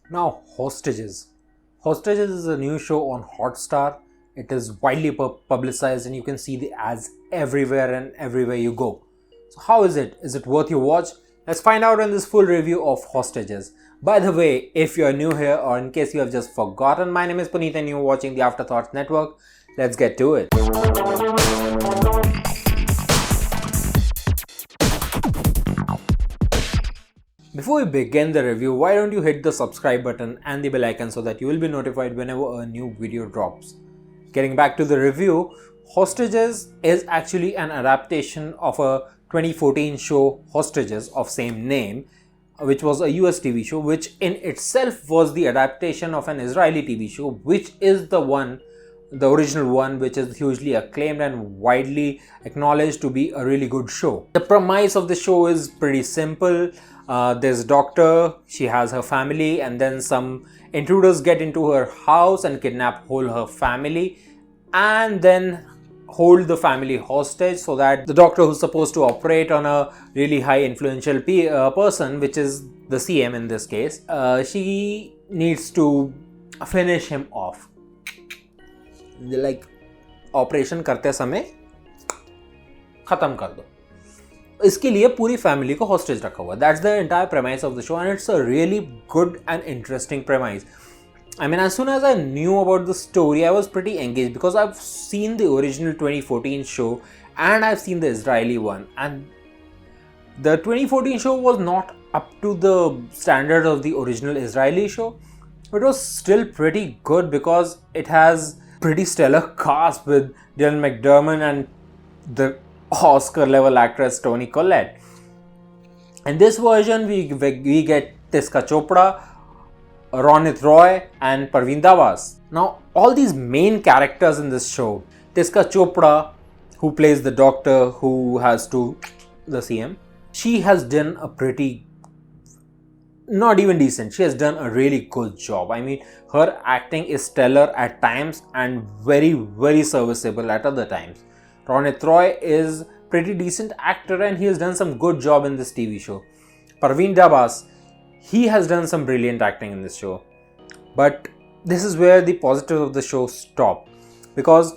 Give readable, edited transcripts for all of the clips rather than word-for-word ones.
Now, Hostages. Hostages is a new show on Hotstar. It is widely publicized and you can see the ads everywhere and everywhere you go. So how is it? Is it worth your watch? Let's find out in this full review of Hostages. By the way, if you're new here or in case you have just forgotten, my name is Puneet and you're watching the Afterthoughts network. Let's get to it. Before we begin the review, why don't you hit the subscribe button and the bell icon so that you will be notified whenever a new video drops. Getting back to the review, Hostages is actually an adaptation of a 2014 show Hostages of same name, which was a US TV show, which in itself was the adaptation of an Israeli TV show, which is the original one, which is hugely acclaimed and widely acknowledged to be a really good show. The premise of the show is pretty simple. There's a doctor, she has her family, and then some intruders get into her house and kidnap whole her family and then hold the family hostage so that the doctor, who's supposed to operate on a really high influential person, which is the CM in this case, she needs to finish him off. Like, operation करते समय खत्म कर दो, इसके लिए पूरी family को hostage रखा हुआ. That's the entire premise of the show and it's a really good and interesting premise. I mean, as soon as I knew about the story, I was pretty engaged because I've seen the original 2014 show and I've seen the Israeli one, and the 2014 show was not up to the standard of the original Israeli show. It was still pretty good because it has pretty stellar cast with Dylan McDermott and the Oscar level actress Toni Collette. In this version, we get Tisca Chopra, Ronit and Parvin Dabas. Now, all these main characters in this show, Tisca Chopra, who plays the doctor who has to the CM, she has done a pretty, not even decent, she has done a really good job. I mean, her acting is stellar at times and very, very serviceable at other times. Ronit is pretty decent actor and he has done some good job in this TV show. Parvin Dabas, he has done some brilliant acting in this show. But this is where the positives of the show stop, because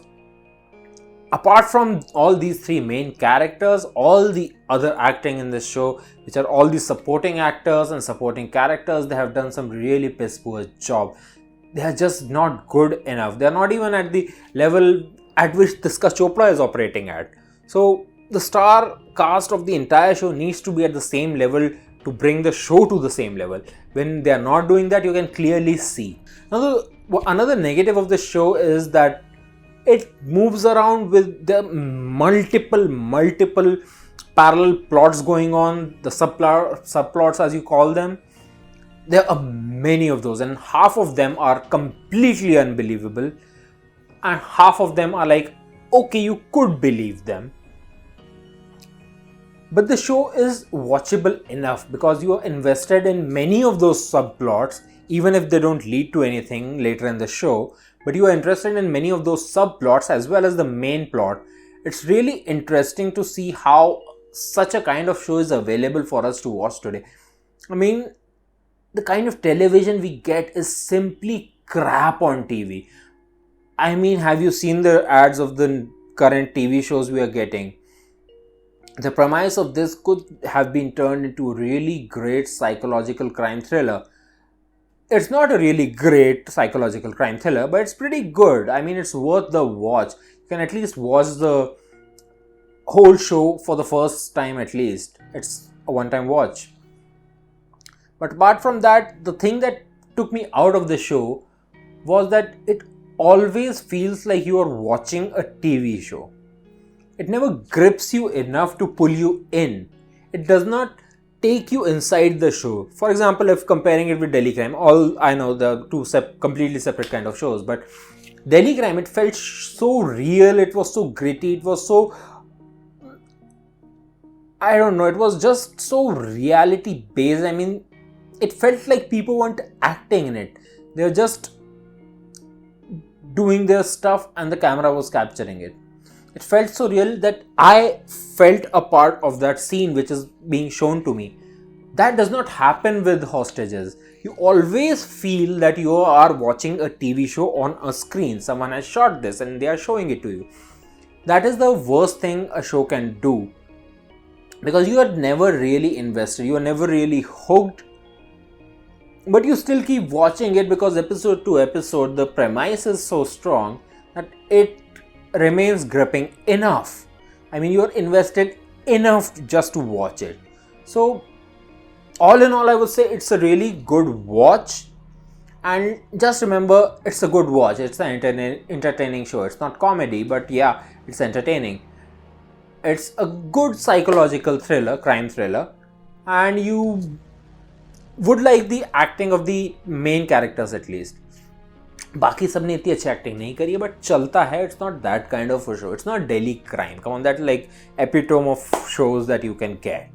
apart from all these three main characters, all the other acting in this show, which are all the supporting actors and supporting characters, they have done some really piss poor job. They are just not good enough. They are not even at the level at which Tisca Chopra is operating at. So the star cast of the entire show needs to be at the same level to bring the show to the same level. When they are not doing that, you can clearly see. Now, another negative of the show is that it moves around with the multiple parallel plots going on, the subplots as you call them. There are many of those and half of them are completely unbelievable and half of them are like, okay, you could believe them. But the show is watchable enough because you are invested in many of those subplots, even if they don't lead to anything later in the show. But you are interested in many of those subplots as well as the main plot. It's really interesting to see how such a kind of show is available for us to watch today. I mean, the kind of television we get is simply crap on TV. I mean, have you seen the ads of the current TV shows we are getting? The premise of this could have been turned into a really great psychological crime thriller. It's not a really great psychological crime thriller, but it's pretty good. I mean, it's worth the watch. You can at least watch the whole show for the first time at least. It's a one-time watch. But apart from that, the thing that took me out of the show was that it always feels like you are watching a TV show. It never grips you enough to pull you in. It does not take you inside the show. For example, if comparing it with Delhi Crime, I know the two completely separate kind of shows, but Delhi Crime, it felt so real, it was so gritty, it was so, I don't know, it was just so reality based. I mean, it felt like people weren't acting in it. They were just doing their stuff and the camera was capturing it. It felt so real that I felt a part of that scene which is being shown to me. That does not happen with Hostages. You always feel that you are watching a TV show on a screen. Someone has shot this and they are showing it to you. That is the worst thing a show can do, because you are never really invested, you are never really hooked, but you still keep watching it because episode to episode the premise is so strong that it remains gripping enough. I mean, you are invested enough just to watch it. So all in all, I would say it's a really good watch. And just remember, it's a good watch. It's an entertaining show. It's not comedy, but yeah, it's entertaining. It's a good psychological thriller, crime thriller, and you would like the acting of the main characters at least. बाकी सबने इतनी अच्छी acting नहीं करी है, but चलता है. It's not that kind of a show. It's not Delhi crime. Come on, that's like epitome of shows that you can get.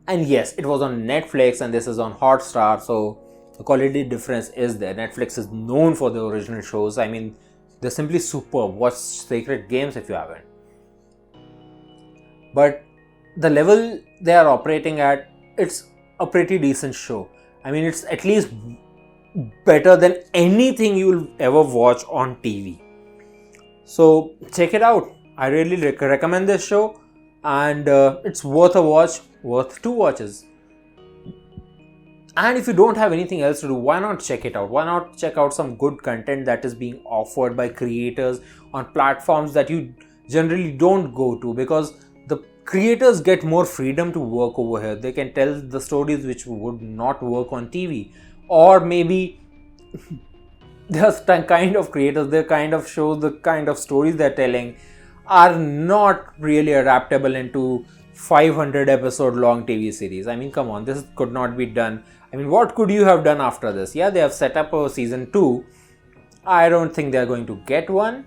And yes, it was on Netflix and this is on Hotstar, so the quality difference is there. Netflix is known for the original shows. I mean, they're simply superb. Watch Sacred Games if you haven't. But the level they are operating at, it's a pretty decent show. I mean, it's at least better than anything you'll ever watch on TV. So check it out. I really recommend this show, and it's worth a watch, worth 2 watches. And if you don't have anything else to do, why not check it out? Why not check out some good content that is being offered by creators on platforms that you generally don't go to, because the creators get more freedom to work over here. They can tell the stories which would not work on TV, or maybe the kind of creators, the kind of shows, the kind of stories they're telling are not really adaptable into 500 episode long TV series. I mean, come on, this could not be done. I mean, what could you have done after this? Yeah, they have set up a season 2. I don't think they're going to get one,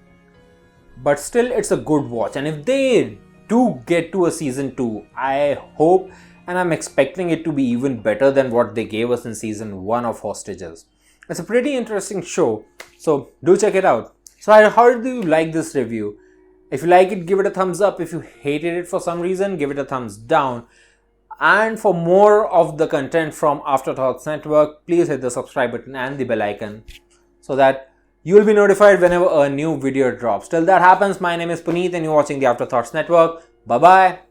but still it's a good watch. And if they do get to a season 2, I hope and I'm expecting it to be even better than what they gave us in season 1 of Hostages. It's a pretty interesting show, so do check it out. So how do you like this review? If you like it, give it a thumbs up. If you hated it for some reason, give it a thumbs down. And for more of the content from Afterthoughts Network, please hit the subscribe button and the bell icon so that you will be notified whenever a new video drops. Till that happens, my name is Puneet and you're watching the Afterthoughts Network. Bye bye.